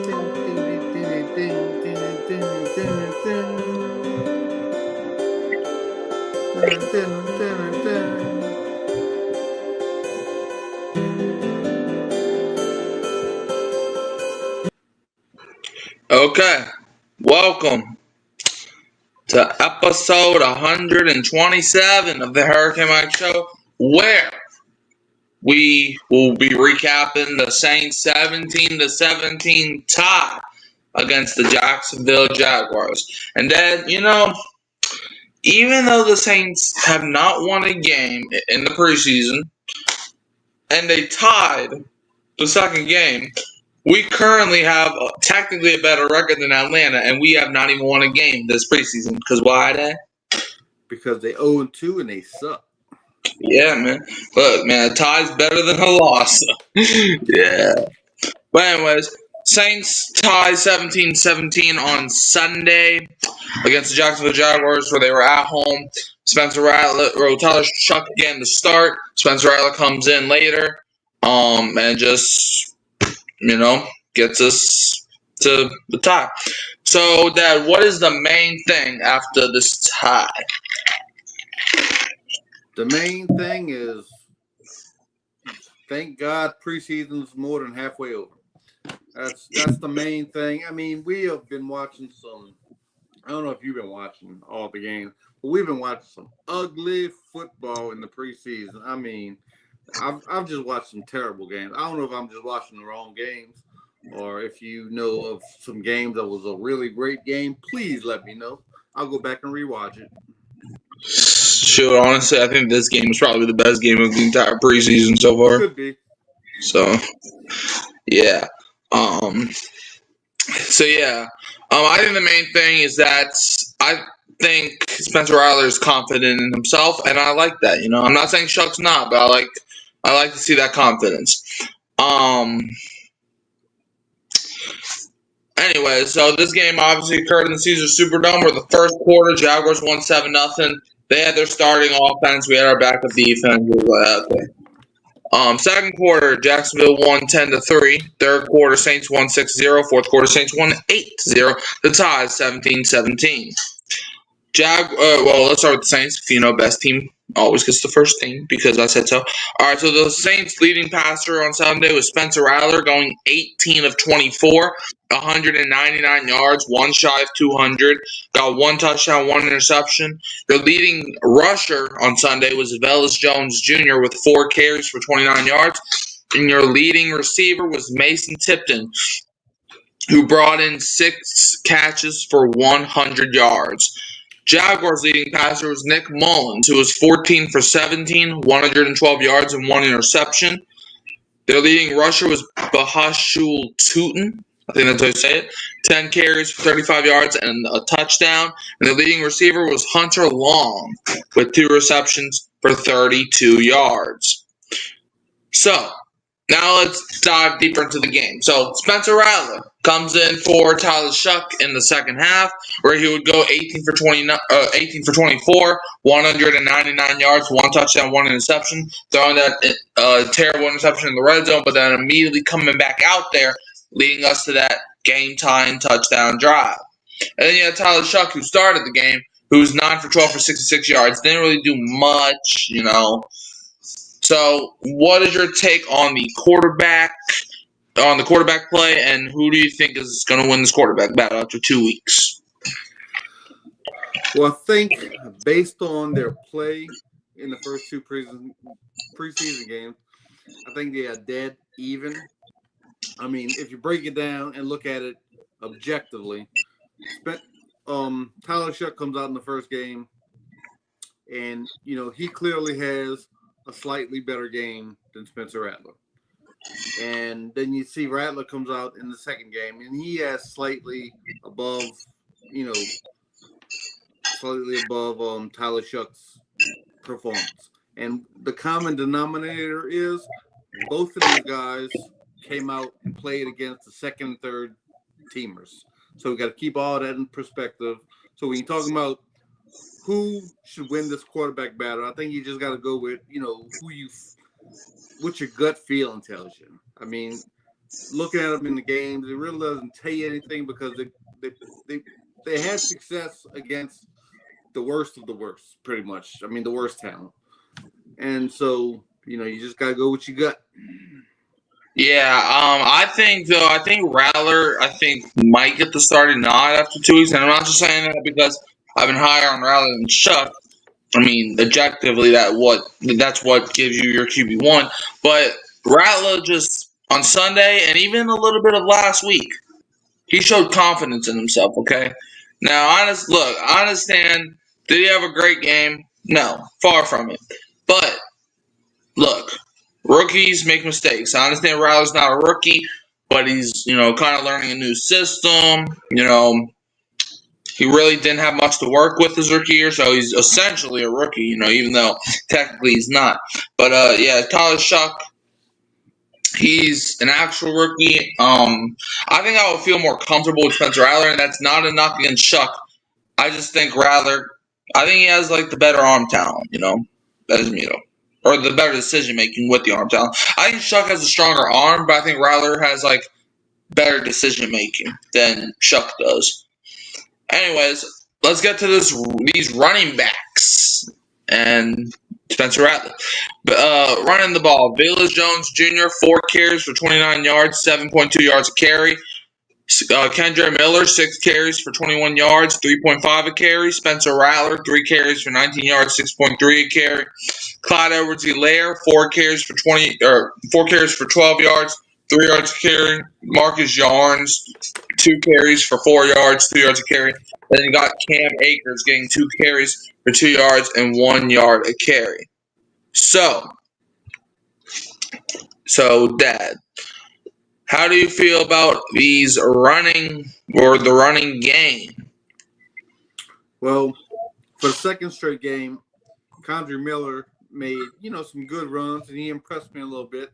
Okay, welcome to episode 127 of the Hurricane Mike Show, where we will be recapping the Saints 17-17 tie against the Jacksonville Jaguars. And then, even though the Saints have not won a game in the preseason, and they tied the second game, we currently have technically a better record than Atlanta, and we have not even won a game this preseason. Because why that? Because they 0-2 and they suck. Yeah, man. Look, man, a tie's better than a loss. Yeah. But anyways, Saints tie 17-17 on Sunday against the Jacksonville Jaguars, where they were at home. Spencer Rattler, Tyler Shuck again to start. Spencer Rattler comes in later, and just gets us to the tie. So, Dad, what is the main thing after this tie? The main thing is, thank God preseason's more than halfway over. That's the main thing. I mean, we have been watching some, I don't know if you've been watching all the games, but we've been watching some ugly football in the preseason. I mean, I've just watched some terrible games. I don't know if I'm just watching the wrong games, or if you know of some games that was a really great game, please let me know. I'll go back and rewatch it. Sure, honestly, I think this game was probably the best game of the entire preseason so far. Could be. So, yeah. I think the main thing is that I think Spencer Rattler is confident in himself, and I like that. I'm not saying Shuck's not, but I like to see that confidence. Anyway, so this game obviously occurred in the Caesars Superdome, where the first quarter Jaguars won 7-0. They had their starting offense. We had our backup defense. We were like, okay. Second quarter, Jacksonville won 10-3. Third quarter, Saints won 6-0. Fourth quarter, Saints won 8-0. The tie is 17-17. Let's start with the Saints. Best team always gets the first team because I said so. All right, so the Saints' leading passer on Sunday was Spencer Rattler, going 18 of 24, 199 yards, one shy of 200, got one touchdown, one interception. Their leading rusher on Sunday was Velus Jones Jr. with 4 carries for 29 yards, and your leading receiver was Mason Tipton, who brought in 6 catches for 100 yards. Jaguars' leading passer was Nick Mullins, who was 14 for 17, 112 yards, and 1 interception. Their leading rusher was Bahashul Tootin, I think that's how you say it, 10 carries for 35 yards and a touchdown. And their leading receiver was Hunter Long, with 2 receptions for 32 yards. So, now let's dive deeper into the game. So, Spencer Rattler comes in for Tyler Shuck in the second half, where he would go 18 for 24, 199 yards, 1 touchdown, 1 interception, throwing that terrible interception in the red zone, but then immediately coming back out there, leading us to that game-tying touchdown drive. And then you had Tyler Shuck, who started the game, who was 9 for 12 for 66 yards. Didn't really do much, So, what is your take on the quarterback play, and who do you think is going to win this quarterback battle after 2 weeks? Well, I think based on their play in the first 2 preseason games, I think they are dead even. I mean, if you break it down and look at it objectively, Tyler Shuck comes out in the first game, and he clearly has a slightly better game than Spencer Rattler. And then you see Rattler comes out in the second game, and he has slightly above Tyler Shuck's performance. And the common denominator is both of these guys came out and played against the second and third teamers. So we got to keep all that in perspective. So when you're talking about who should win this quarterback battle, I think you just got to go with, what your gut feeling tells you. I mean, looking at them in the games, it really doesn't tell you anything because they had success against the worst of the worst, pretty much. I mean, the worst talent. And so, you just got to go what you got. Yeah, I think Rattler, might get the starting nod after 2 weeks, and I'm not just saying that because I've been higher on Rattler than Chuck. I mean, objectively, that's what gives you your QB1. But Rattler just on Sunday and even a little bit of last week, he showed confidence in himself. Okay, now I understand. Did he have a great game? No, far from it. But look, rookies make mistakes. I understand Rattler's not a rookie, but he's kind of learning a new system. He really didn't have much to work with his rookie year, so he's essentially a rookie, even though technically he's not. But yeah, Tyler Shuck, he's an actual rookie. I think I would feel more comfortable with Spencer Rattler, and that's not a knock against Shuck. I just think Rattler, I think he has like the better arm talent, or the better decision making with the arm talent. I think Shuck has a stronger arm, but I think Rattler has like better decision making than Shuck does. Anyways, let's get to these running backs and Spencer Rattler. Running the ball, Velus Jones Jr. 4 carries for 29 yards, 7.2 yards a carry. Kendre Miller 6 carries for 21 yards, 3.5 a carry. Spencer Rattler 3 carries for 19 yards, 6.3 a carry. Clyde Edwards-Helaire 4 carries for 12 yards, 3 yards a carry. Marcus Yarns 2 carries for 4 yards, 2 yards a carry. Then you got Cam Akers getting 2 carries for 2 yards and 1 yard a carry. So Dad, how do you feel about these the running game? Well, for the second straight game, Kendre Miller made, some good runs, and he impressed me a little bit.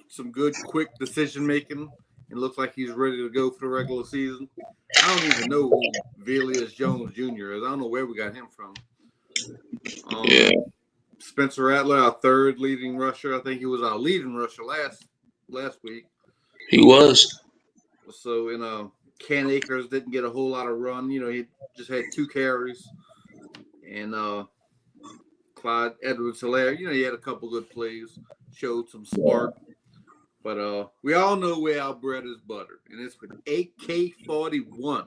Some good, quick decision making. It looks like he's ready to go for the regular season. I don't even know who Velus Jones Jr. is. I don't know where we got him from. Yeah. Spencer Rattler, our third leading rusher. I think he was our leading rusher last week. He was. So, Cam Akers didn't get a whole lot of run. He just had 2 carries. And Clyde Edwards-Helaire, he had a couple good plays, showed some spark. But we all know where our bread is buttered, and it's with AK-41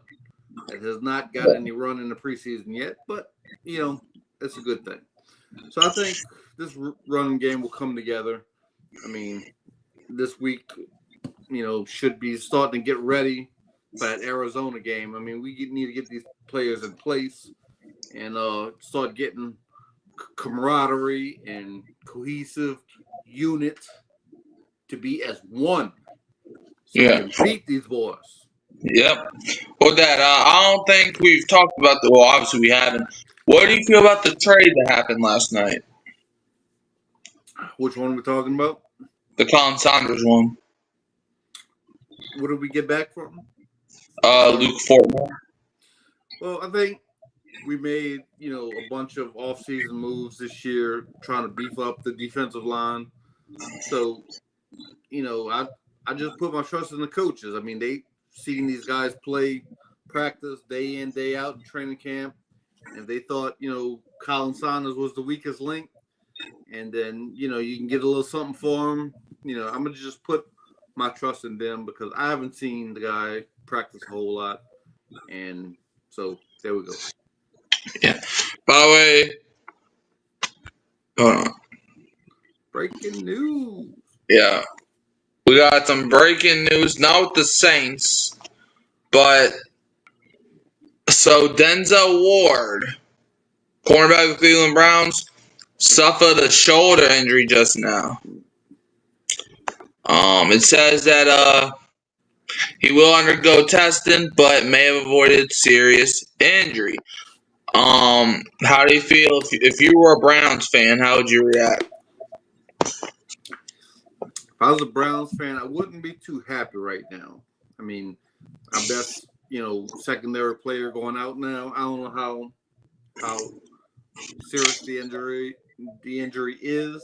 that has not got any run in the preseason yet. But, it's a good thing. So I think this running game will come together. I mean, this week, should be starting to get ready for that Arizona game. I mean, we need to get these players in place and start getting camaraderie and cohesive unit to be as one. So we can beat these boys. Yep. Well, Dad, I don't think we've talked about well, obviously we haven't. What do you feel about the trade that happened last night? Which one are we talking about? The Colin Saunders one. What did we get back from? Luke Fortner. Well, I think we made, a bunch of off-season moves this year trying to beef up the defensive line. So, I just put my trust in the coaches. I mean, they seen these guys play practice day in, day out in training camp. And they thought, Colin Saunders was the weakest link. And then, you can get a little something for him. I'm going to just put my trust in them because I haven't seen the guy practice a whole lot. And so there we go. Yeah. By the way, hold on. Breaking news. Yeah. We got some breaking news, not with the Saints, but so Denzel Ward, cornerback of the Cleveland Browns, suffered a shoulder injury just now. It says that he will undergo testing, but may have avoided serious injury. How do you feel if you were a Browns fan? How would you react? If I was a Browns fan, I wouldn't be too happy right now. I mean, our best, secondary player going out now. I don't know how serious the injury is.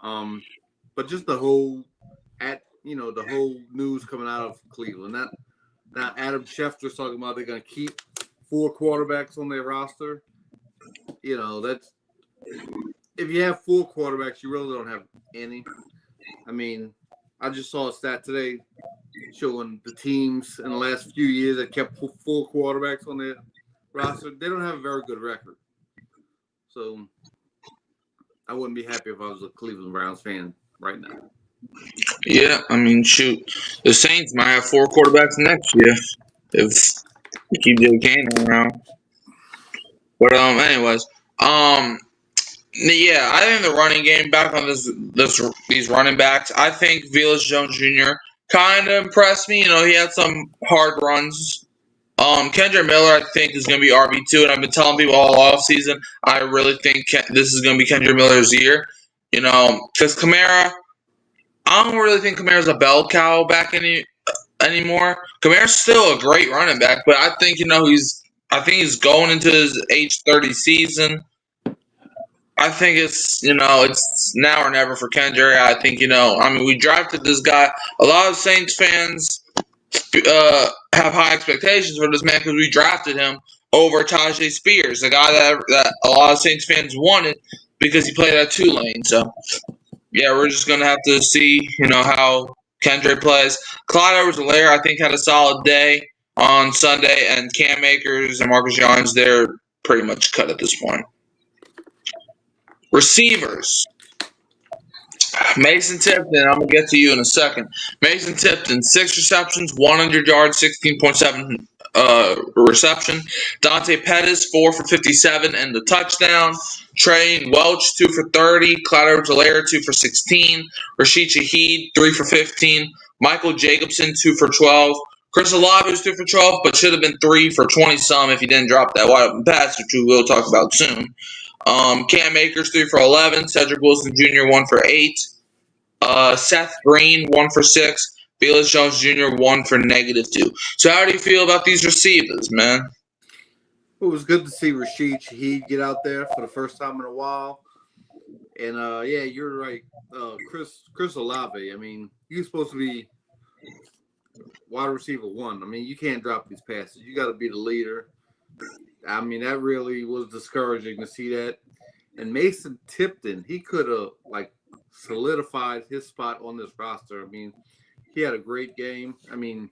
But just the whole the whole news coming out of Cleveland. Now Adam Schefter's talking about they're going to keep 4 quarterbacks on their roster. That's if you have 4 quarterbacks, you really don't have any. I mean, I just saw a stat today showing the teams in the last few years that kept 4 quarterbacks on their roster. They don't have a very good record. So I wouldn't be happy if I was a Cleveland Browns fan right now. Yeah, I mean, shoot, the Saints might have 4 quarterbacks next year if we keep Joe Cannon around. But anyways, yeah, I think the running game back on these running backs. I think Velus Jones Jr. kind of impressed me. He had some hard runs. Kendra Miller, I think, is going to be RB2, and I've been telling people all off season. I really think this is going to be Kendra Miller's year. Because Kamara, I don't really think Kamara's a bell cow back anymore. Kamara's still a great running back, but I think he's going into his age 30 season. I think it's now or never for Kendra. I think we drafted this guy. A lot of Saints fans have high expectations for this man because we drafted him over Tajay Spears, a guy that a lot of Saints fans wanted because he played at Tulane. So, yeah, we're just going to have to see, how Kendra plays. Clyde Edwards-Helaire, I think, had a solid day on Sunday, and Cam Akers and Marcus Jones, they're pretty much cut at this point. Receivers. Mason Tipton, I'm going to get to you in a second. Mason Tipton, 6 receptions, 100 yards, 16.7 reception. Dante Pettis, 4 for 57 and the touchdown. Trey Welch, 2 for 30. Clyde Edwards-Helaire, 2 for 16. Rashid Shaheed, 3 for 15. Michael Jacobson, 2 for 12. Chris Olave was 2 for 12, but should have been 3 for 20-some if he didn't drop that wide open pass, which we will talk about soon. Cam Akers, 3 for 11. Cedric Wilson Jr., 1 for 8. Seth Green, 1 for 6. Velus Jones Jr., 1 for -2. So how do you feel about these receivers, man? It was good to see Rashid Shaheed get out there for the first time in a while. And, yeah, you're right. Chris Olave, I mean, you're supposed to be wide receiver 1. I mean, you can't drop these passes. You got to be the leader. I mean, that really was discouraging to see that. And Mason Tipton, he could have, solidified his spot on this roster. I mean, he had a great game. I mean,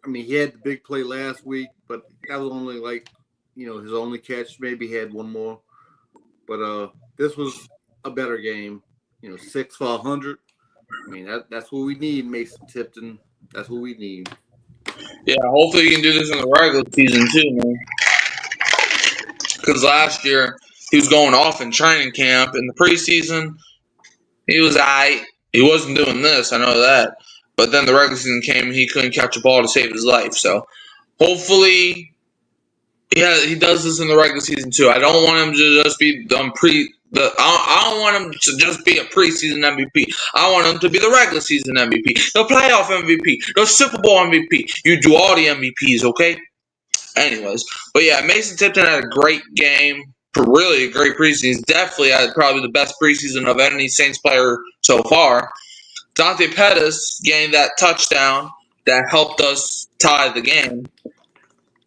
he had the big play last week, but that was only his only catch. Maybe he had one more. But this was a better game. 6 for 100. I mean, that's what we need, Mason Tipton. That's what we need. Yeah, hopefully you can do this in the regular season too, man. Because last year he was going off in training camp. In the preseason, he was aight. He wasn't doing this, I know that. But then the regular season came and he couldn't catch a ball to save his life. So hopefully he does this in the regular season too. I don't want him to just be I don't want him to just be a preseason MVP. I want him to be the regular season MVP, the playoff MVP, the Super Bowl MVP. You do all the MVPs, okay? Anyways, but yeah, Mason Tipton had a great game. Really a great preseason. Definitely had probably the best preseason of any Saints player so far. Dante Pettis gained that touchdown that helped us tie the game.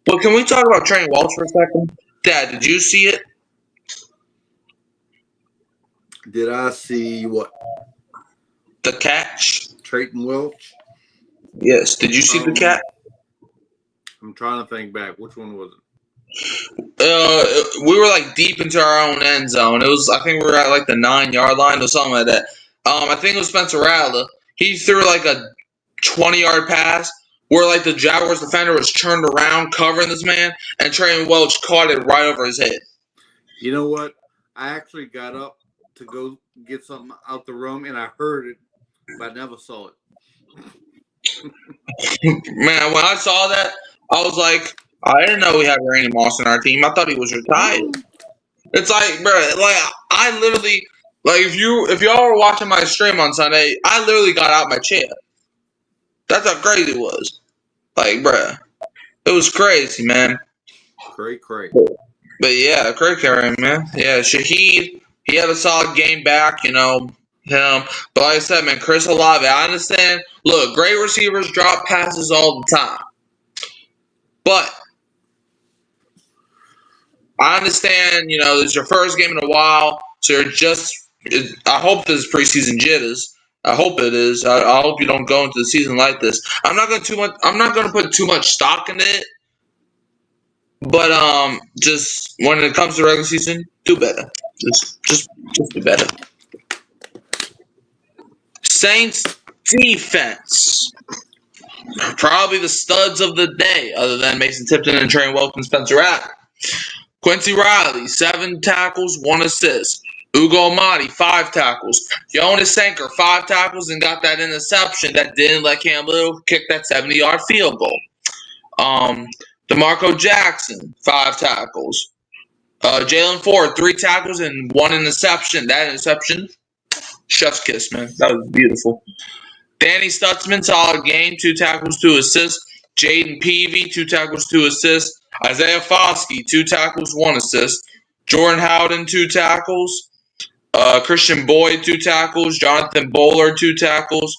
Well, can we talk about Trey Welch for a second? Dad, did you see it? Did I see what? The catch? Trayton Welch? Yes. Did you see the catch? I'm trying to think back. Which one was it? We were deep into our own end zone. I think we were at the 9-yard line or something like that. I think it was Spencer Rattler. He threw a 20-yard pass where the Jaguars defender was turned around covering this man, and Trey Welch caught it right over his head. You know what? I actually got up to go get something out the room, and I heard it, but I never saw it. Man, when I saw that, I was like, I didn't know we had Randy Moss on our team. I thought he was retired. It's bro, I literally, if y'all were watching my stream on Sunday, I literally got out my chair. That's how crazy it was. Bro, it was crazy, man. Great. But yeah, great carry, man. Yeah, Shaheed, he had a solid game back, him. But like I said, man, Chris Olave, I understand. Look, great receivers drop passes all the time. But I understand, it's your first game in a while, so I hope this is preseason jitters. I hope it is. I hope you don't go into the season like this. I'm not going to put too much stock in it. But just when it comes to regular season, do better. Just do better. Saints defense, probably the studs of the day, other than Mason Tipton and Trey Welton, Spencer Rattler. Quincy Riley, 7 tackles, 1 assist. Ugo Amadi, 5 tackles. Jonas Sanker, 5 tackles, and got that interception that didn't let Cam Little kick that 70-yard field goal. DeMarco Jackson, 5 tackles. Jalen Ford, 3 tackles and 1 interception. That interception, chef's kiss, man. That was beautiful. Danny Stutzman, solid game, 2 tackles, 2 assists. Jaden Peavy, 2 tackles, 2 assists. Isaiah Foskey, 2 tackles, 1 assist. Jordan Howden, 2 tackles. Christian Boyd, 2 tackles. Jonathan Bowler, 2 tackles.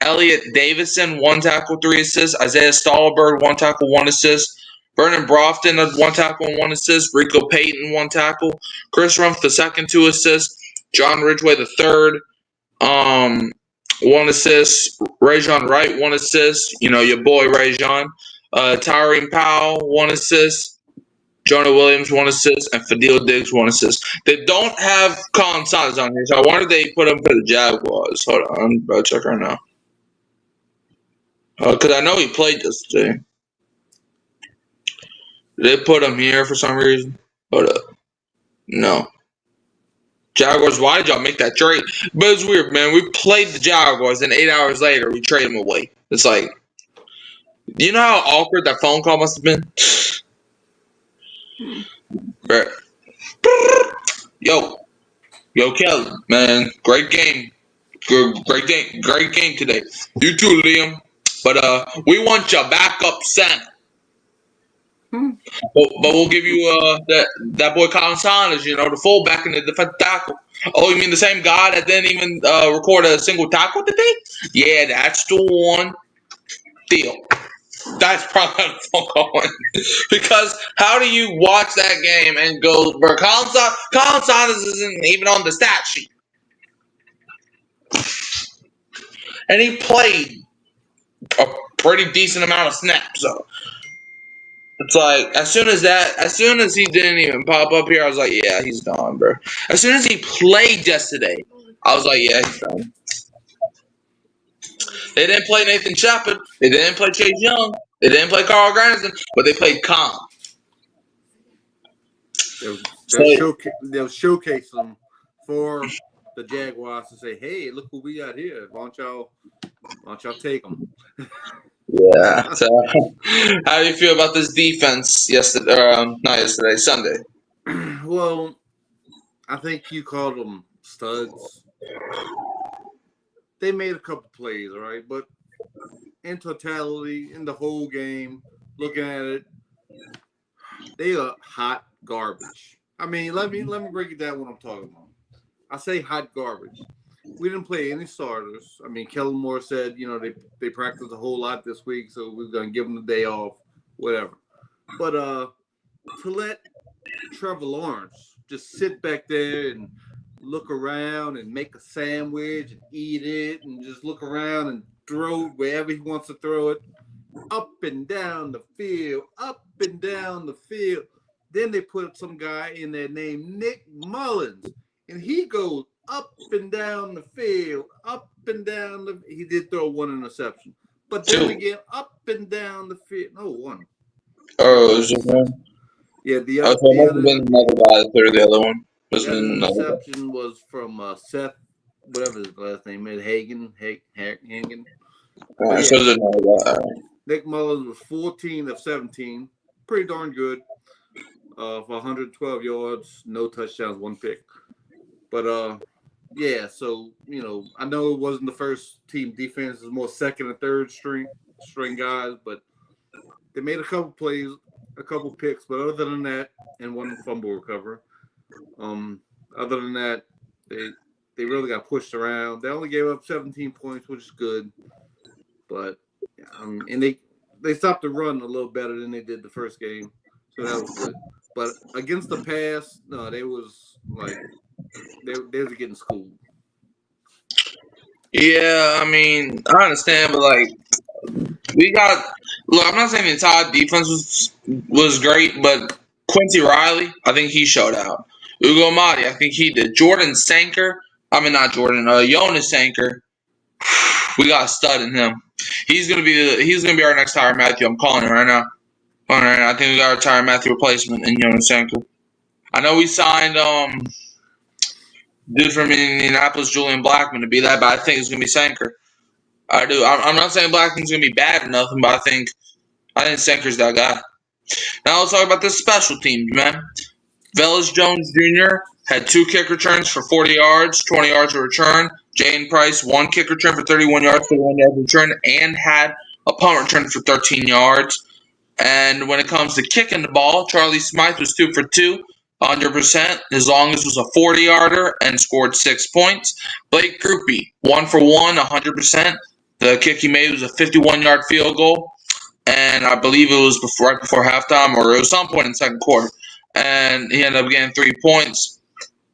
Elliot Davidson, 1 tackle, 3 assists. Isaiah Stallberg, 1 tackle, 1 assist. Vernon Brofton, 1 tackle and 1 assist. Rico Payton, 1 tackle. Chris Rumph, the second, 2 assists. John Ridgway, the third, 1 assist. Rajon Wright, 1 assist. Your boy Rajon. Tyreen Powell, 1 assist. Jonah Williams, 1 assist. And Fadil Diggs, 1 assist. They don't have Colin Sanders on here, so I wonder if they put him for the Jaguars. Hold on, I'm about to check right now. Because I know he played yesterday. Did they put him here for some reason? Hold up. No. Jaguars, why did y'all make that trade? But it's weird, man. We played the Jaguars, and 8 hours later, we trade them away. It's like, you know how awkward that phone call must have been? Right. Yo, Kelly, man, great game. Great game today. You too, Liam. But we want your backup center. But we'll give you that boy Colin Sanders, the fullback and the defensive tackle. Oh, you mean the same guy that didn't even record a single tackle today? Yeah, that's the one. Deal. That's probably how the phone call went. Because how do you watch that game and go, bro, Colin Sanders isn't even on the stat sheet. And he played a pretty decent amount of snaps, so it's like as soon as he didn't even pop up here, I was like, yeah, he's gone, bro. As soon as he played yesterday, I was like, yeah, he's gone. They didn't play Nathan Shepard. They didn't play Chase Young. They didn't play Carl Granderson, but they played Khan. They'll showcase them for the Jaguars to say, hey, look what we got here. Why don't y'all take them? Yeah. So, how do you feel about this defense Sunday? Well, I think you called them studs. They made a couple plays, all right, but in totality, in the whole game, looking at it, they are hot garbage. I mean, let me break it down what I'm talking about. I say hot garbage. We didn't play any starters. I mean, Kellen Moore said, they practiced a whole lot this week, so we're going to give them the day off, whatever. But to let Trevor Lawrence just sit back there and look around and make a sandwich and eat it and just look around and throw it wherever he wants to throw it, up and down the field, up and down the field. Then they put some guy in there named Nick Mullins, and he goes up and down the field, up and down the. He did throw 1 interception, but then again, up and down the field. No, 1. Oh, it was just 1. Yeah, the other. Okay, must have been another guy that threw the other one. The interception was from Seth, whatever his last name is, Hagen. Nick Mullins was 14 of 17, pretty darn good. For 112 yards, no touchdowns, 1 pick. But yeah, so I know it wasn't the first team defense; it was more second and third string guys. But they made a couple plays, a couple picks. But other than that, and 1 fumble recovery. Other than that, they really got pushed around. They only gave up 17 points, which is good, but and they stopped the run a little better than they did the first game, so that was good. But against the pass, no, they was like they was getting schooled. Yeah, I mean, I understand, but like we got. Look, I'm not saying the entire defense was great, but Quincy Riley, I think he showed out. Ugo Madi, I think he did. Jordan Sanker, I mean not Jordan, Jonas Sanker. We got a stud in him. He's gonna be our next Tyrann Mathieu. I'm calling it right now. All right, I think we got our Tyrann Mathieu replacement in Jonas Sanker. I know we signed dude from Indianapolis, Julian Blackman, to be that, but I think it's gonna be Sanker. I do. I'm not saying Blackman's gonna be bad or nothing, but I think Sanker's that guy. Now let's talk about the special teams, man. Velus Jones Jr. had 2 kick returns for 40 yards, 20 yards of return. Jaden Price, 1 kick return for 31 yards, 31 yards of return, and had a punt return for 13 yards. And when it comes to kicking the ball, Charlie Smythe was 2 for 2, 100%. His longest was a 40-yarder and scored 6 points. Blake Groupie, 1 for 1, 100%. The kick he made was a 51-yard field goal, and I believe it was right before halftime, or it was some point in the second quarter. And he ended up getting 3 points.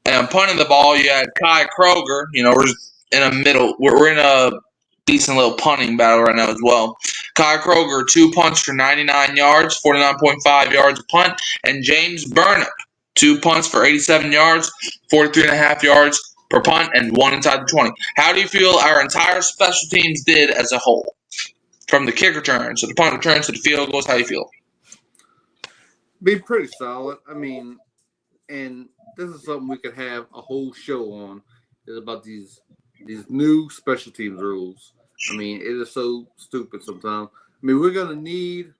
And punting the ball, you had Kai Kroger. We're in a middle. We're in a decent little punting battle right now as well. Kai Kroger, 2 punts for 99 yards, 49.5 yards a punt. And James Burnip, 2 punts for 87 yards, 43.5 yards per punt, and 1 inside the 20. How do you feel our entire special teams did as a whole? From the kick returns to the punt returns to the field goals, how do you feel? Be pretty solid. I mean, and this is something we could have a whole show on, is about these new special teams rules. I mean, it is so stupid sometimes. I mean, we're gonna need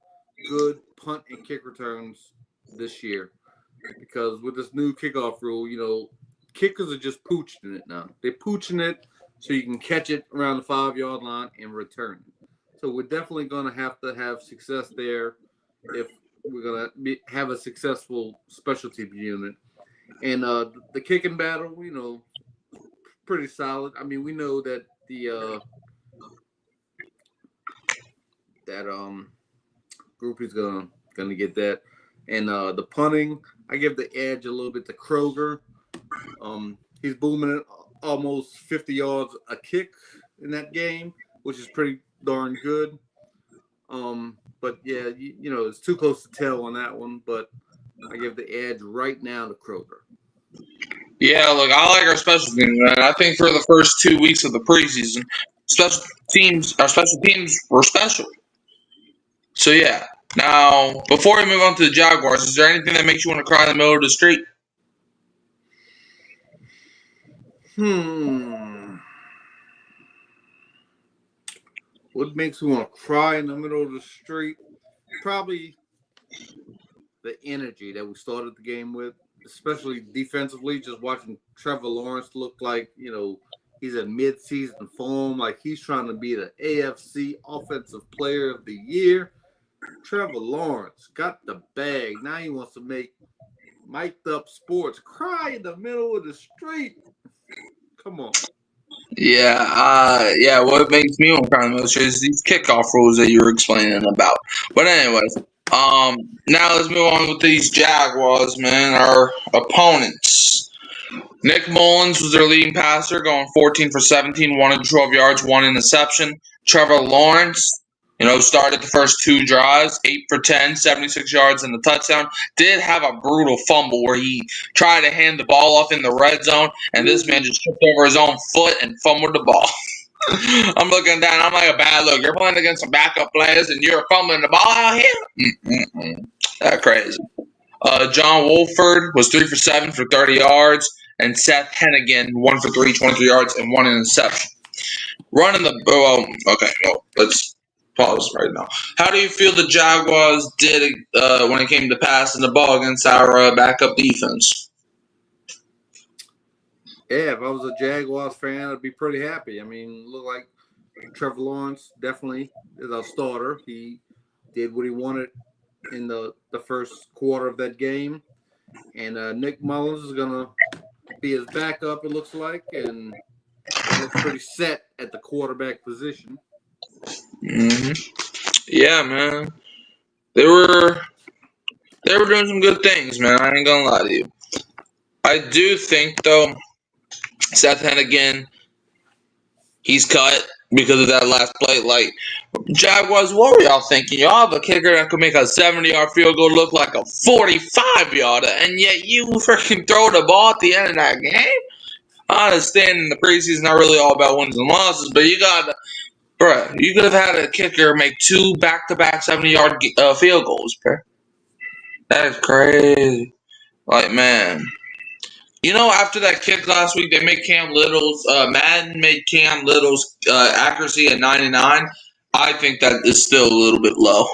good punt and kick returns this year, because with this new kickoff rule, kickers are just pooching it now. They're pooching it so you can catch it around the 5-yard line and return it. So we're definitely gonna have to have success there if we're gonna have a successful special team unit. And the kicking battle, pretty solid. I mean, we know that the group is gonna get that. And the punting, I give the edge a little bit to Kroger. He's booming it almost 50 yards a kick in that game, which is pretty darn good. But yeah, it's too close to tell on that one. But I give the edge right now to Kroger. Yeah, look, I like our special teams, man. I think for the first 2 weeks of the preseason, our special teams were special. So yeah. Now, before we move on to the Jaguars, is there anything that makes you want to cry in the middle of the street? What makes me want to cry in the middle of the street? Probably the energy that we started the game with, especially defensively. Just watching Trevor Lawrence look like, he's a mid-season form, like he's trying to be the AFC Offensive Player of the Year. Trevor Lawrence got the bag. Now he wants to make mic'd up sports cry in the middle of the street. Come on. Yeah. What makes me want to cry in the middle of the street is these kickoff rules that you were explaining about. But anyways, now let's move on with these Jaguars, man. Our opponents. Nick Mullins was their leading passer, going 14 for 17, 112 yards, 1 interception. Trevor Lawrence, started the first 2 drives, 8 for 10, 76 yards, and a touchdown. Did have a brutal fumble where he tried to hand the ball off in the red zone, and this man just tripped over his own foot and fumbled the ball. I'm looking down. I'm like, a bad look. You're playing against some backup players, and you're fumbling the ball out here? That's crazy. John Wolford was 3 for 7 for 30 yards, and Seth Hennigan 1 for 3, 23 yards, and 1 interception. Let's pause right now. How do you feel the Jaguars did when it came to passing the ball against our backup defense? Yeah, if I was a Jaguars fan, I'd be pretty happy. I mean, it looked like Trevor Lawrence definitely is our starter. He did what he wanted in the first quarter of that game. And Nick Mullins is going to be his backup, it looks like, and it looks pretty set at the quarterback position. Yeah, man. They were doing some good things, man. I ain't gonna lie to you. I do think though, Seth Hennigan, he's cut because of that last play. Like, Jaguars, what were y'all thinking? Y'all have a kicker that could make a 70-yard field goal look like a 45-yarder, and yet you freaking throw the ball at the end of that game? I understand in the preseason not really all about wins and losses, but you could have had a kicker make 2 back-to-back 70-yard field goals, bro. That is crazy. Like, man. You know, after that kick last week, they made Madden made Cam Little's accuracy at 99. I think that is still a little bit low.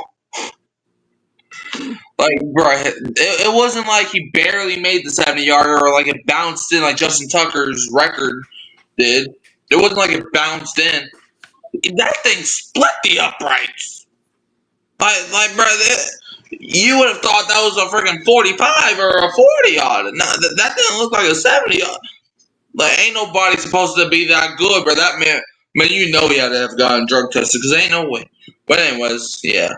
Like, bro, it wasn't like he barely made the 70-yarder or like it bounced in like Justin Tucker's record did. It wasn't like it bounced in. That thing split the uprights. Like, bro, you would have thought that was a freaking 45 or a 40-yard. No, that didn't look like a 70-yard. Like, ain't nobody supposed to be that good, bro. That man, you know he had to have gotten drug tested because ain't no way. But anyways, yeah.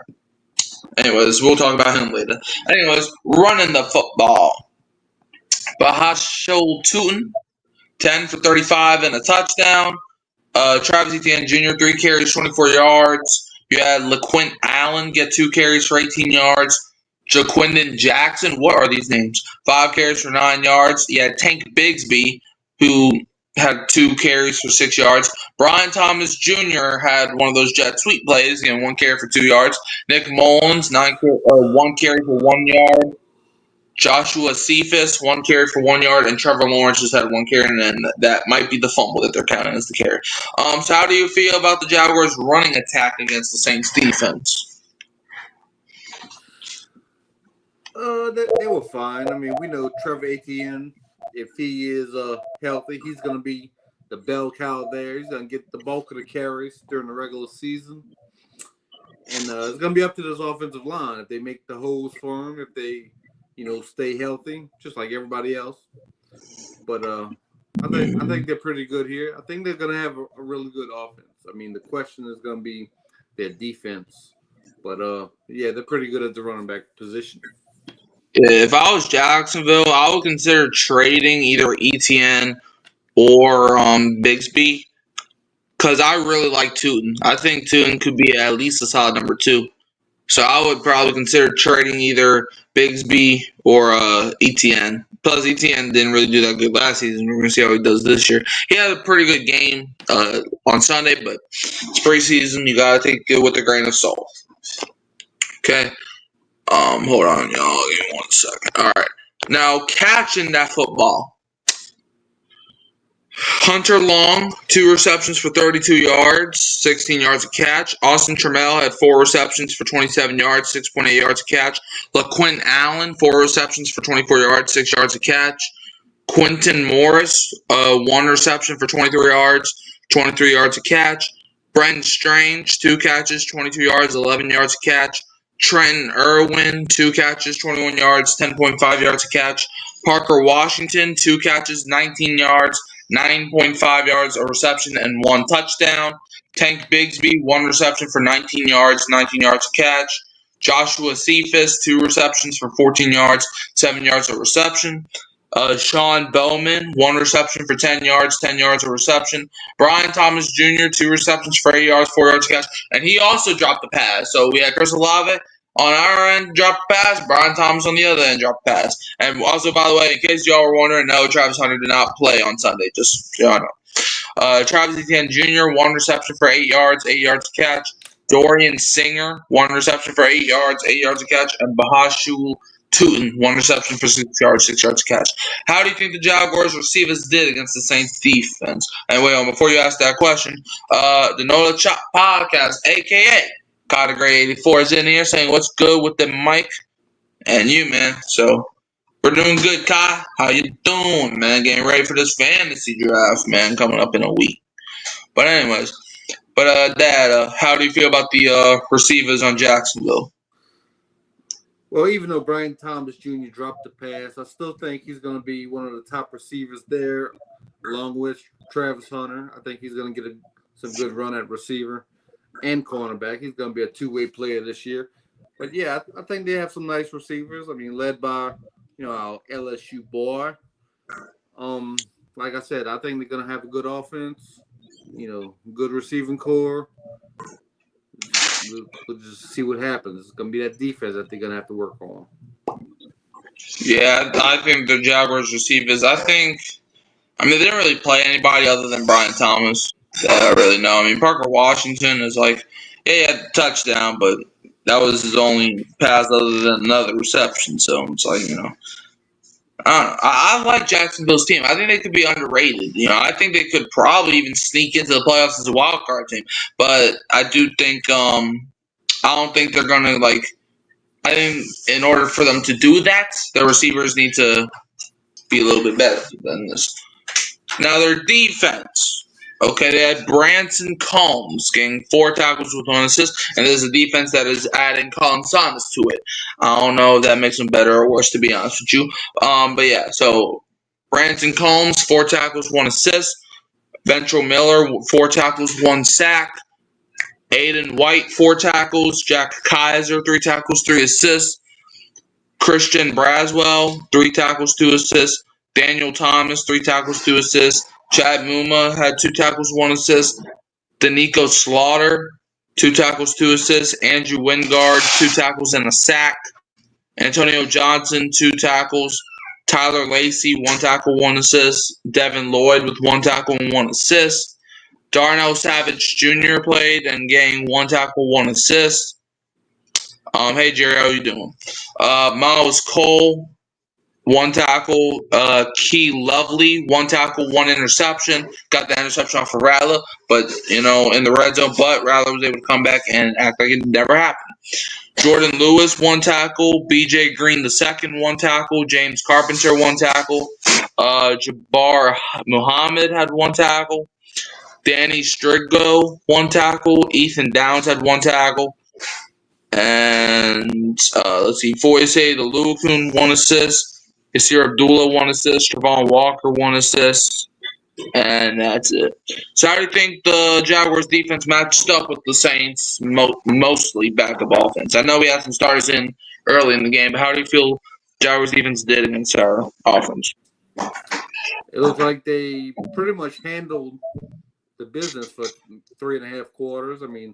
Anyways, we'll talk about him later. Anyways, running the football. Bahasho Tootin, 10 for 35 and a touchdown. Travis Etienne Jr., 3 carries, 24 yards. You had LaQuint Allen get 2 carries for 18 yards. Jaquindon Jackson, what are these names? 5 carries for 9 yards. You had Tank Bigsby, who had 2 carries for 6 yards. Brian Thomas Jr. had one of those jet sweep plays, getting 1 carry for 2 yards. Nick Mullins, 1 carry for 1 yard. Joshua Cephas, 1 carry for 1 yard, and Trevor Lawrence just had 1 carry, and that might be the fumble that they're counting as the carry. So how do you feel about the Jaguars' running attack against the Saints' defense? They were fine. I mean, we know Trevor Etienne, if he is healthy, he's going to be the bell cow there. He's going to get the bulk of the carries during the regular season. And it's going to be up to this offensive line if they make the holes for him, if they stay healthy, just like everybody else. But I think they're pretty good here. I think they're going to have a really good offense. I mean, the question is going to be their defense. But, yeah, they're pretty good at the running back position. If I was Jacksonville, I would consider trading either Etienne or Bigsby because I really like Tootin. I think Tootin could be at least a solid number 2. So I would probably consider trading either Bigsby or Etienne. Plus, Etienne didn't really do that good last season. We're going to see how he does this year. He had a pretty good game on Sunday, but it's preseason. You got to take it with a grain of salt. Okay. Hold on, y'all. Give me 1 second. All right. Now, catching that football. Hunter Long, 2 receptions for 32 yards, 16 yards a catch. Austin Trammell had 4 receptions for 27 yards, 6.8 yards a catch. LaQuint Allen, 4 receptions for 24 yards, 6 yards a catch. Quentin Morris, 1 reception for 23 yards, 23 yards a catch. Brenton Strange, 2 catches, 22 yards, 11 yards a catch. Trenton Irwin, 2 catches, 21 yards, 10.5 yards a catch. Parker Washington, 2 catches, 19 yards, 9.5 yards a reception, and 1 touchdown. Tank Bigsby, 1 reception for 19 yards, 19 yards a catch. Joshua Cephas, 2 receptions for 14 yards, 7 yards a reception. Sean Bowman, 1 reception for 10 yards a reception. Brian Thomas Jr., 2 receptions for 8 yards, 4 yards a catch. And he also dropped the pass. So we had Chris Olave on our end drop a pass. Brian Thomas on the other end drop a pass. And also, by the way, in case y'all were wondering, no, Travis Hunter did not play on Sunday. Just so y'all know. Travis Etienne Jr., 1 reception for 8 yards a catch. Dorian Singer, 1 reception for 8 yards a catch. And Bahashu Tootin, 1 reception for 6 yards a catch. How do you think the Jaguars receivers did against the Saints defense? And wait, before you ask that question, the Nola Chop Podcast, a.k.a. Carter Gray 84 is in here saying, what's good with the mic and you, man? So, we're doing good, Kai. How you doing, man? Getting ready for this fantasy draft, man, coming up in a week. But anyways, Dad, how do you feel about the receivers on Jacksonville? Well, even though Brian Thomas Jr. dropped the pass, I still think he's going to be one of the top receivers there, along with Travis Hunter. I think he's going to get some good run at receiver and cornerback. He's going to be a two-way player this year. But yeah, I think they have some nice receivers. I mean, led by our LSU boy. Like I said, I think they're going to have a good offense. Good receiving core. We'll just see what happens. It's going to be that defense that they're going to have to work on. Yeah, I think the Jaguars receivers. They didn't really play anybody other than Brian Thomas that I really know. I mean, Parker Washington is like, yeah, he had a touchdown, but that was his only pass other than another reception. So it's like, I don't know. I like Jacksonville's team. I think they could be underrated. I think they could probably even sneak into the playoffs as a wild card team. But I do think, I don't think they're gonna like. I think in order for them to do that, the receivers need to be a little bit better than this. Now their defense. Okay, they had Branson Combs getting 4 tackles with 1 assist, and there's a defense that is adding Colin Saunders to it. I don't know if that makes them better or worse, to be honest with you. But yeah, so Branson Combs, 4 tackles, 1 assist. Ventrell Miller, 4 tackles, 1 sack. Aiden White, 4 tackles. Jack Kaiser, 3 tackles, 3 assists. Christian Braswell, 3 tackles, 2 assists. Daniel Thomas, 3 tackles, 2 assists. Chad Muma had 2 tackles, 1 assist. Danico Slaughter, 2 tackles, 2 assists. Andrew Wingard, 2 tackles and a sack. Antonio Johnson, 2 tackles. Tyler Lacey, 1 tackle, 1 assist. Devin Lloyd with 1 tackle and 1 assist. Darnell Savage Jr. played and gained 1 tackle, 1 assist. Hey Jerry, how you doing? Miles Cole, 1 tackle. Key Lovely, 1 tackle, 1 interception. Got that interception off of Rattler, but in the red zone. But Rattler was able to come back and act like it never happened. Jordan Lewis, 1 tackle. B.J. Green II, 1 tackle. James Carpenter, 1 tackle. Jabbar Muhammad had 1 tackle. Danny Strigo, 1 tackle. Ethan Downs had 1 tackle. And let's see, Foyce Lukun, 1 assist. Yasir Abdullah, 1 assist. Trevon Walker, 1 assist. And that's it. So how do you think the Jaguars defense matched up with the Saints mostly backup offense? I know we had some starters in early in the game, but how do you feel Jaguars defense did against our offense? It looked like they pretty much handled the business for 3.5 quarters. I mean,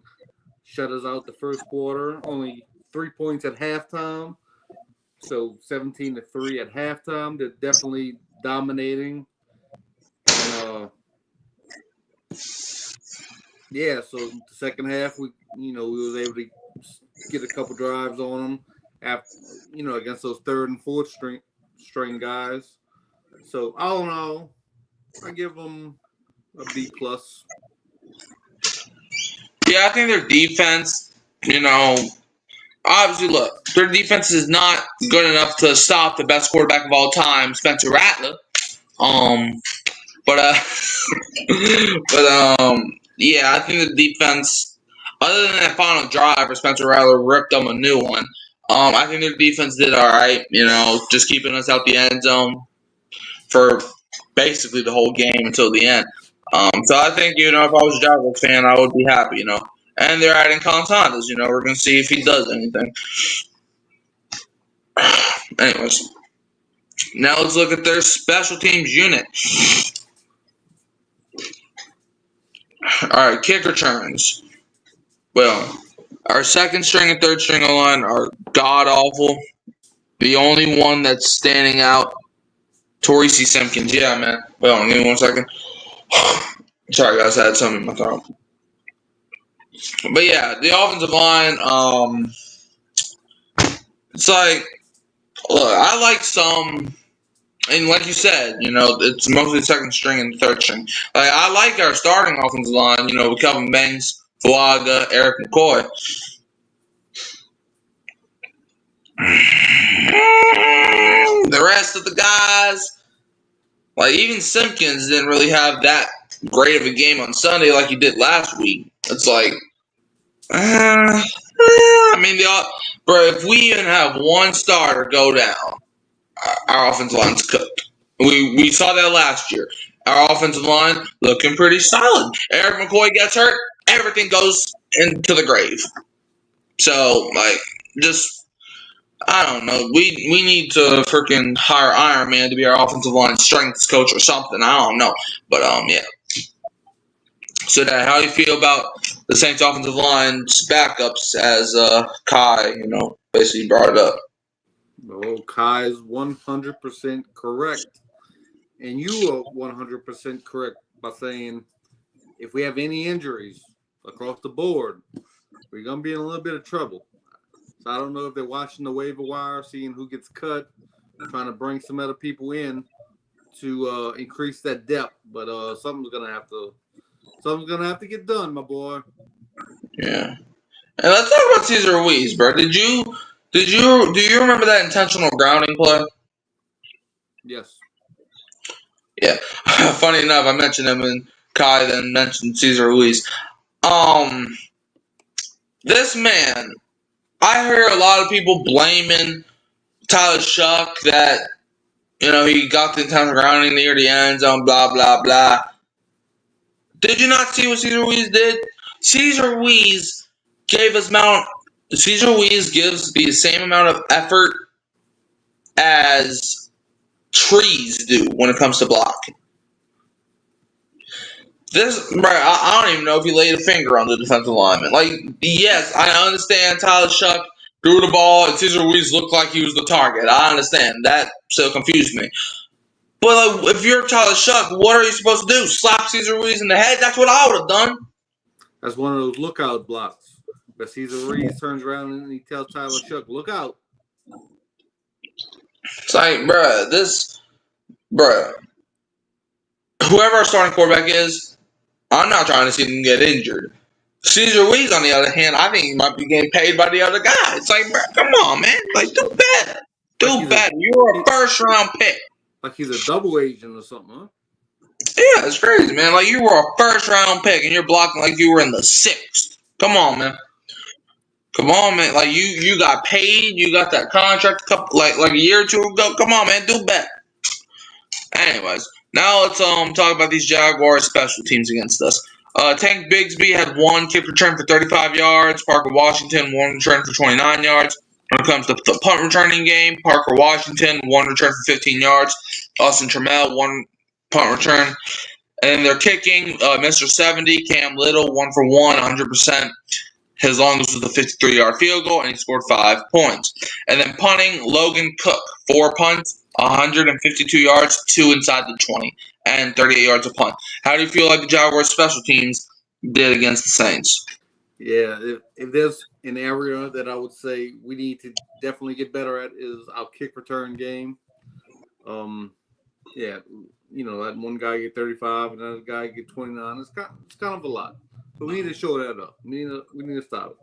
shut us out the first quarter, only 3 points at halftime. So 17-3 at halftime. They're definitely dominating. And so the second half we was able to get a couple drives on them after against those third and fourth string guys. So all in all, I give them a B+. Yeah, I think their defense, obviously, look, their defense is not good enough to stop the best quarterback of all time, Spencer Rattler. Yeah, I think the defense, other than that final drive where Spencer Rattler ripped them a new one, I think their defense did all right. Just keeping us out the end zone for basically the whole game until the end. So I think if I was a Jaguars fan, I would be happy. And they're adding Colin Saunders. We're gonna see if he does anything. Anyways, now let's look at their special teams unit. All right, kick returns. Well, our second string and third string line are god awful. The only one that's standing out, Torrey Simpkins. Yeah, man. Well, give me 1 second. Sorry, guys, I had something in my throat. But yeah, the offensive line, it's like, look, I like some, and like you said, it's mostly second string and third string. Like, I like our starting offensive line, with Kelvin Banks, Fuaga, Eric McCoy. The rest of the guys, like even Simpkins didn't really have that great of a game on Sunday like he did last week. It's like, I mean, bro, if we even have one starter go down, our offensive line's cooked. We saw that last year. Our offensive line looking pretty solid. Eric McCoy gets hurt, everything goes into the grave. So, like, just I don't know. We need to freaking hire Iron Man to be our offensive line strengths coach or something. I don't know, but yeah. So, Dad, how do you feel about the Saints offensive line's backups as Kai, basically brought it up? Well, Kai is 100% correct. And you are 100% correct by saying if we have any injuries across the board, we're going to be in a little bit of trouble. So I don't know if they're watching the waiver wire, seeing who gets cut, trying to bring some other people in to increase that depth. But something's gonna have to get done, my boy. Yeah. And let's talk about Cesar Ruiz, bro. Do you remember that intentional grounding play? Yes. Yeah. Funny enough, I mentioned him and Kai then mentioned Cesar Ruiz. This man, I hear a lot of people blaming Tyler Shuck that, he got the intentional grounding near the end zone, blah, blah, blah. Did you not see what Cesar Ruiz did? Cesar Ruiz gives the same amount of effort as trees do when it comes to blocking. I don't even know if he laid a finger on the defensive lineman. Like, yes, I understand Tyler Shuck threw the ball and Cesar Ruiz looked like he was the target. I understand. That still confused me. But if you're Tyler Shuck, what are you supposed to do? Slap Cesar Ruiz in the head? That's what I would have done. That's one of those lookout blocks. But Cesar Ruiz turns around and he tells Tyler Shuck, look out. It's like, whoever our starting quarterback is, I'm not trying to see them get injured. Cesar Ruiz, on the other hand, I think he might be getting paid by the other guy. It's like, bro, come on, man. Like, do better. Do better. You're a first-round pick. Like he's a double agent or something, huh? Yeah, it's crazy, man. Like, you were a first-round pick, and you're blocking like you were in the 6th. Come on, man. Like, you got paid. You got that contract like a year or two ago. Come on, man. Do better. Anyways, now let's talk about these Jaguars special teams against us. Tank Bigsby had one kick return for 35 yards. Parker Washington, one return for 29 yards. When it comes to the punt returning game, Parker Washington, one return for 15 yards. Austin Trammell, one punt return. And then they're kicking, Mr. 70, Cam Little, 1 for 1, 100%. His longest was the 53-yard field goal, and he scored 5 points. And then punting, Logan Cook, 4 punts, 152 yards, 2 inside the 20, and 38 yards a punt. How do you feel like the Jaguars special teams did against the Saints? Yeah, if there's an area that I would say we need to definitely get better at is our kick return game. Yeah, that one guy get 35, another guy get 29. It's kind of a lot. So we need to show that up. We need to stop it.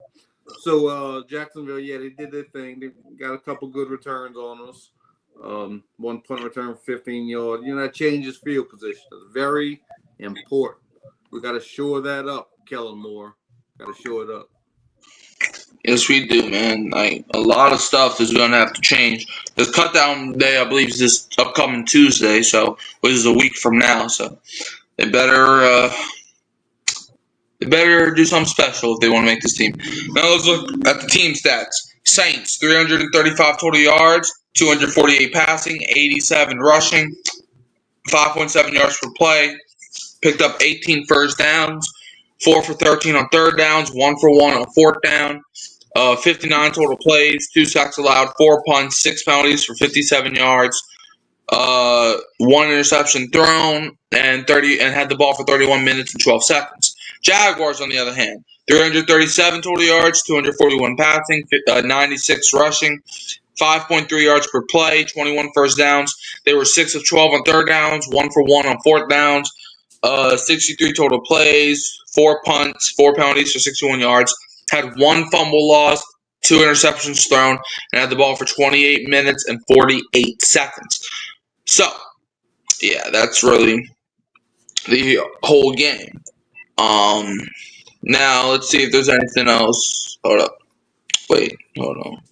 So Jacksonville, yeah, they did their thing. They got a couple good returns on us. One punt return for 15 yards. That changes field position. It's very important. We got to shore that up, Kellen Moore. Got to show it up. Yes, we do, man. Like, a lot of stuff is going to have to change. The cutdown day, I believe, is this upcoming Tuesday, which is a week from now. So they better do something special if they want to make this team. Now let's look at the team stats. Saints, 335 total yards, 248 passing, 87 rushing, 5.7 yards per play. Picked up 18 first downs, 4 for 13 on third downs, 1 for 1 on fourth down. 59 total plays, 2 sacks allowed, 4 punts, 6 penalties for 57 yards, 1 interception thrown, and had the ball for 31 minutes and 12 seconds. Jaguars, on the other hand, 337 total yards, 241 passing, 96 rushing, 5.3 yards per play, 21 first downs. They were 6 of 12 on third downs, 1 for 1 on fourth downs, 63 total plays, 4 punts, 4 penalties for 61 yards. Had 1 fumble lost, 2 interceptions thrown, and had the ball for 28 minutes and 48 seconds. So, yeah, that's really the whole game. Now let's see if there's anything else. Hold up. Wait. Hold on.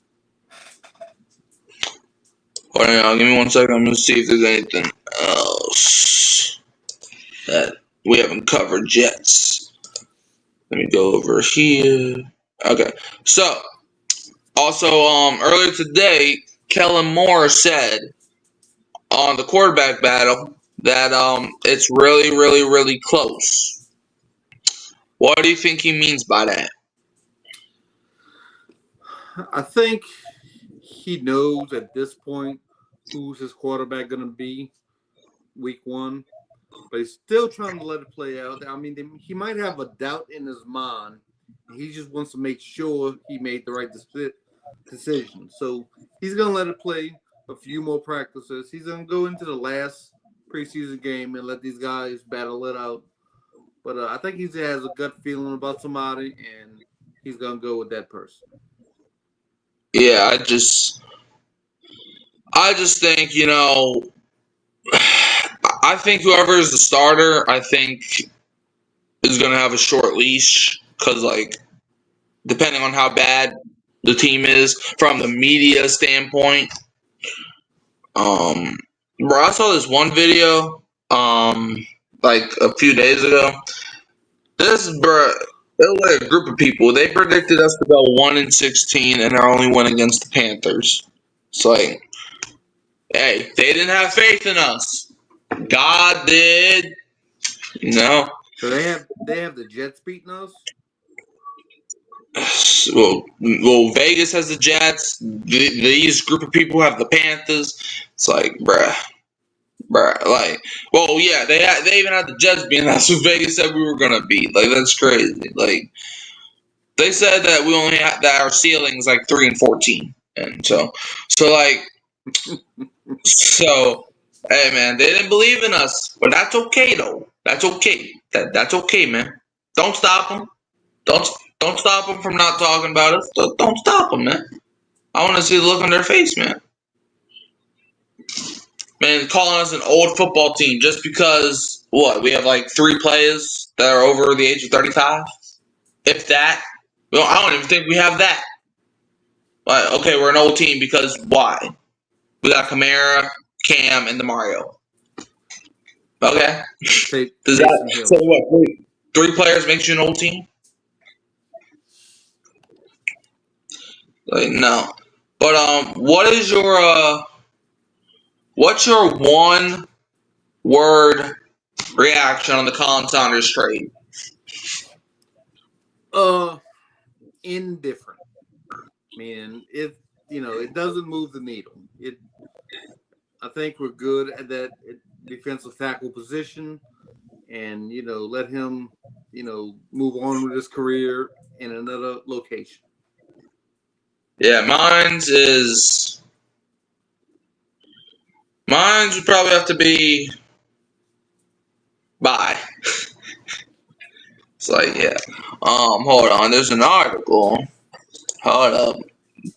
Hold on. Give me 1 second. I'm gonna see if there's anything else that we haven't covered yet. Let me go over here. Okay. So also earlier today, Kellen Moore said on the quarterback battle that it's really, really, really close. What do you think he means by that? I think he knows at this point who's his quarterback going to be week 1, but he's still trying to let it play out. I mean, he might have a doubt in his mind. He just wants to make sure he made the right decision. So he's going to let it play a few more practices. He's going to go into the last preseason game and let these guys battle it out. But I think he has a gut feeling about somebody, and he's going to go with that person. Yeah, I just think, I think whoever is the starter, I think is going to have a short leash because, like, depending on how bad the team is from the media standpoint. Bro, I saw this one video, like a few days ago. This, bro, it was like a group of people. They predicted us to go 1-16, and our only win against the Panthers. It's like, hey, they didn't have faith in us. God did. So they have the Jets beating us. Well, Vegas has the Jets. These group of people have the Panthers. It's like, bruh. Like, well, yeah, they even had the Jets being that's who Vegas said we were gonna beat. Like, that's crazy. Like, they said that we only had that our ceiling is like 3-14, and so like, so hey, man, they didn't believe in us, but that's okay though. That's okay. That's okay, man. Don't stop them. Don't stop them from not talking about us. Don't stop them, man. I want to see the look on their face, man. Man, calling us an old football team just because, what, we have like 3 players that are over the age of 35? If that. Well, I don't even think we have that. Like, okay, we're an old team because why? We got Kamara, Cam, and DeMario. Okay. Does that, so what, 3 players makes you an old team? Like, no. But what's your one word reaction on the Colin Saunders trade? Indifferent. I mean, it doesn't move the needle. I think we're good at that defensive tackle position, and let him move on with his career in another location. Yeah, mine's would probably have to be bye. It's like, yeah. Hold on. There's an article. Hold up.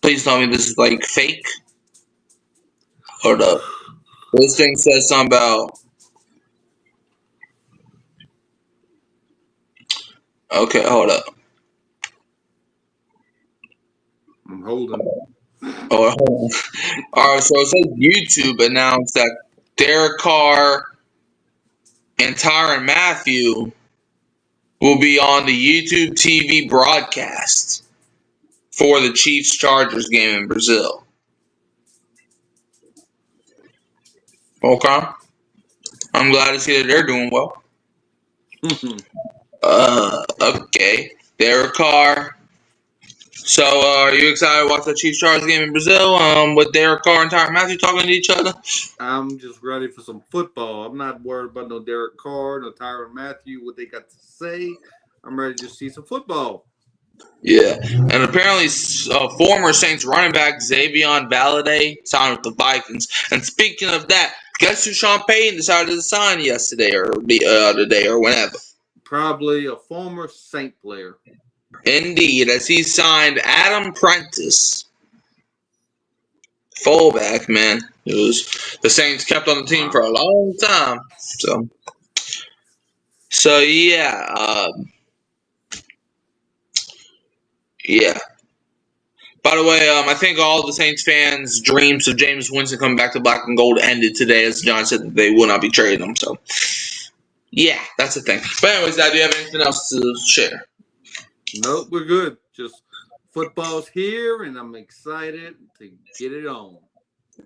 Please tell me this is like fake. Hold up. This thing says something about. Okay, hold up. I'm holding. Oh, hold on. All right, so it says YouTube announced that Derek Carr and Tyrann Mathieu will be on the YouTube TV broadcast for the Chiefs-Chargers game in Brazil. Okay. I'm glad to see that they're doing well. Okay. Derek Carr. So, are you excited to watch the Chiefs-Chargers game in Brazil with Derek Carr and Tyrann Mathieu talking to each other? I'm just ready for some football. I'm not worried about no Derek Carr, no Tyrann Mathieu, what they got to say. I'm ready to see some football. Yeah, and apparently former Saints running back Xavier Valade signed with the Vikings. And speaking of that, guess who Sean Payton decided to sign yesterday or the other day or whenever? Probably a former Saint player. Indeed, as he signed Adam Prentice, fullback, man. It was the Saints kept on the team for a long time. So yeah. Yeah. By the way, I think all the Saints fans' dreams of James Winston coming back to black and gold ended today, as John said that they will not be trading him. So, yeah, that's the thing. But anyways, Dad, do you have anything else to share? Nope, we're good. Just football's here, and I'm excited to get it on.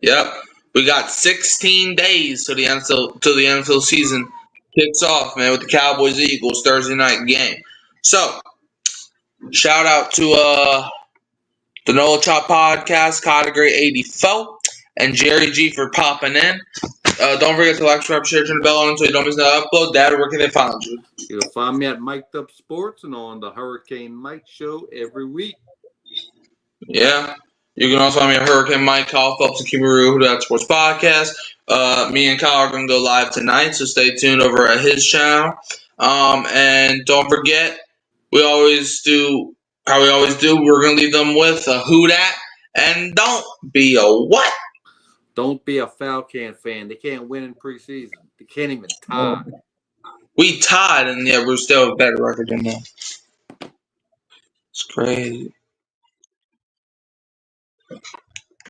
Yep, we got 16 days till the NFL season kicks off, man, with the Cowboys Eagles Thursday night game. So, shout out to the Nola Chop Podcast, Category 84, and Jerry G for popping in. Don't forget to like, subscribe, share, turn the bell on so you don't miss another upload. Dad, where can they find you? You'll find me at Mic'd Up Sports and on the Hurricane Mike Show every week. Yeah. You can also find me at Hurricane Mike, Kyle Phelps, and Kimaru, Who Dat Sports Podcast. Me and Kyle are going to go live tonight, so stay tuned over at his channel. And don't forget, we always do how we always do. We're going to leave them with a Who Dat, and don't be a what? Don't be a Falcon fan. They can't win in preseason. They can't even tie. We tied, and yet we're still a better record than them. It's crazy.